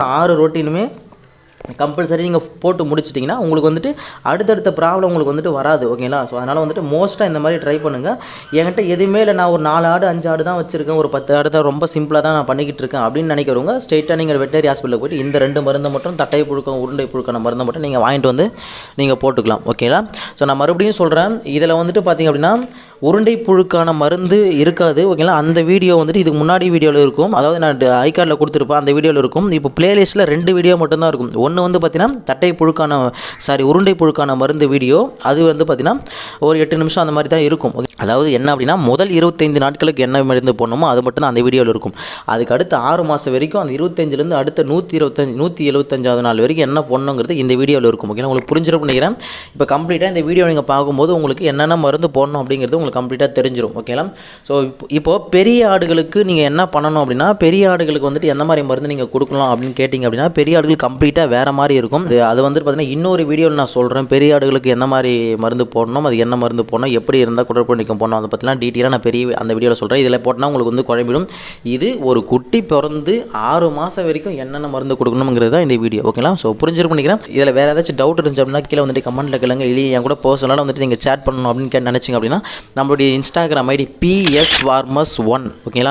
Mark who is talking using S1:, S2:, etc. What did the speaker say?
S1: 6 ரொட்டீனுமே compulsory நீங்கள் போட்டு முடிச்சிட்டிங்கன்னா உங்களுக்கு வந்துட்டு அடுத்தடுத்த ப்ராப்ளம் உங்களுக்கு வந்துட்டு வராது. ஓகேங்களா? ஸோ அதனால் வந்துட்டு மோஸ்ட்டாக இந்த மாதிரி ட்ரை பண்ணுங்கள். என்கிட்ட எதுவுமே இல்லை, நான் ஒரு 4 ஆடு 5 ஆடு தான் வச்சுருக்கேன், ஒரு 10 ஆடு தான், ரொம்ப சிம்பிளாக தான் நான் பண்ணிக்கிட்டு இருக்கேன் அப்படின்னு நினைக்கிறவங்க ஸ்ட்ரெயிட்டாக நீங்கள் வெட்டரி ஹாஸ்பிட்டலுக்கு போய்ட்டு இந்த 2 மருந்தை மட்டும், தட்டை புழுக்கம் உருண்டை புழுக்கான மருந்தை மட்டும் நீங்கள் வாங்கிட்டு வந்து நீங்கள் போட்டுக்கலாம். ஓகேங்களா? ஸோ நான் மறுபடியும் சொல்கிறேன், இதில் வந்துட்டு பார்த்திங்க அப்படின்னா உருண்டை புழுக்கான மருந்து இருக்காது. ஓகேங்களா? அந்த வீடியோ வந்துட்டு இதுக்கு முன்னாடி வீடியோவில் இருக்கும், அதாவது நான் ஐ கார்டில் கொடுத்துருப்பேன், அந்த வீடியோவில் இருக்கும். இப்போ பிளேலிஸ்ட்டில் 2 வீடியோ மட்டும்தான் இருக்கும். ஒன்று வந்து பார்த்திங்கன்னா தட்டை புழுக்கான உருண்டை புழுக்கான மருந்து வீடியோ, அது வந்து பார்த்திங்கன்னா ஒரு 8 நிமிஷம் அந்த மாதிரி தான் இருக்கும். அதாவது என்ன அப்படின்னா முதல் 25 நாட்களுக்கு என்ன மருந்து போடணுமோ அது மட்டும் தான் அந்த வீடியோவில் இருக்கும். அதுக்கு அடுத்து 6 மாதம் வரைக்கும் அந்த 25லேருந்து அடுத்த 175 நாள் வரைக்கும் என்ன போடணுங்கிறது இந்த வீடியோவில் இருக்கும். ஓகேங்களா? உங்களுக்கு புரிஞ்சிடும் நினைக்கிறேன். இப்போ கம்ப்ளீட்டாக இந்த வீடியோ நீங்கள் பார்க்கும்போது உங்களுக்கு என்னென்ன மருந்து போடணும் அப்படிங்கிறது உங்களுக்கு கம்ப்ளீட்டாக தெரிஞ்சிடும். ஓகேங்களா? ஸோ இப்போது பெரிய ஆடுகளுக்கு நீங்கள் என்ன பண்ணணும் அப்படின்னா, பெரிய ஆடுகளுக்கு வந்துட்டு எந்த மாதிரி மருந்து நீங்கள் கொடுக்கலாம் அப்படின்னு கேட்டிங்க அப்படின்னா, பெரிய ஆடுகள் கம்ப்ளீட்டாக வேறு மாதிரி இருக்கும். அது வந்துட்டு பார்த்தீங்கன்னா இன்னொரு வீடியோவில் நான் சொல்கிறேன், பெரிய ஆடுகளுக்கு என்ன மாதிரி மருந்து போடணும், அது என்ன மருந்து போடணும், எப்படி இருந்தால் குடற்புழு நீக்கம் போடணும், அதை பற்றிலாம் டீட்டெயிலாக நான் அந்த வீடியோவில் சொல்கிறேன். இதில் போட்டால் உங்களுக்கு வந்து குழம்பிடும். இது ஒரு குட்டி பிறந்து 6 மாதம் வரைக்கும் என்னென்ன மருந்து கொடுக்கணுங்கிறது தான் இந்த வீடியோ. ஓகேங்களா? ஸோ புரிஞ்சிருக்கும் நினைக்கிறேன். இதில் வேறு ஏதாச்சும் டவுட் இருந்துச்சு அப்படின்னா கீழே வந்துட்டு கமெண்ட்டில் கேளுங்க. இல்லை என் கூட பர்சனலாக வந்துட்டு நீங்கள் சேட் பண்ணணும் அப்படின்னு நினச்சிங்க அப்படின்னா நம்மளுடைய இன்ஸ்டாகிராம் ஐடி PS Farmers 1. ஓகேங்களா?